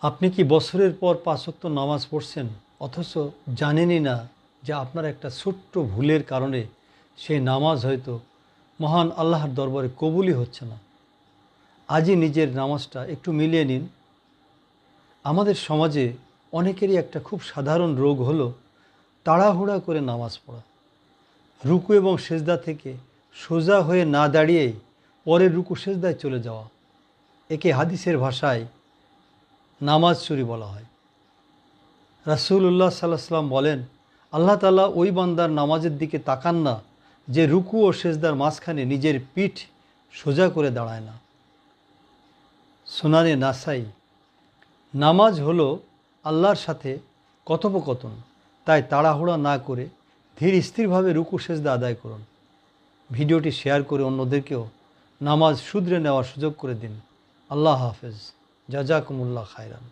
আপনি কি বছরের পর ৫ ওয়াক্ত নামাজ পড়ছেন অথচ জানেনই না যে আপনার একটা ছোট্ট ভুলের কারণে সেই নামাজ হয়তো মহান আল্লাহর দরবারে কবুলই হচ্ছে না। আজই নিজের নামাজটা একটু মিলিয়ে নিন। আমাদের সমাজে অনেকেরই একটা খুব সাধারণ রোগ হলো তাড়াহুড়া করে নামাজ পড়া। রুকু এবং সেজদা থেকে সোজা হয়ে না দাঁড়িয়েই পরের রুকু সেজদায় চলে যাওয়া, একে হাদিসের ভাষায় নামাজ চুরি বলা হয়। রাসূলুল্লাহ সাল্লাল্লাহু আলাইহি ওয়াসাল্লাম বলেন, আল্লাহ তাআলা ওই বান্দার নামাজের দিকে তাকান না যে রুকু ও সেজদার মাঝখানে নিজের পিঠ সোজা করে দাঁড়ায় না। সুনানে নাসাই। নামাজ হলো আল্লাহর সাথে কথোপকথন, তাই তাড়াহুড়া না করে ধীর স্থিরভাবে রুকু সেজদা আদায় করুন। ভিডিওটি শেয়ার করে অন্যদেরকেও নামাজ শুধরে নেওয়ার সুযোগ করে দিন। আল্লাহ হাফেজ। জাযাকুমুল্লাহ খায়রান।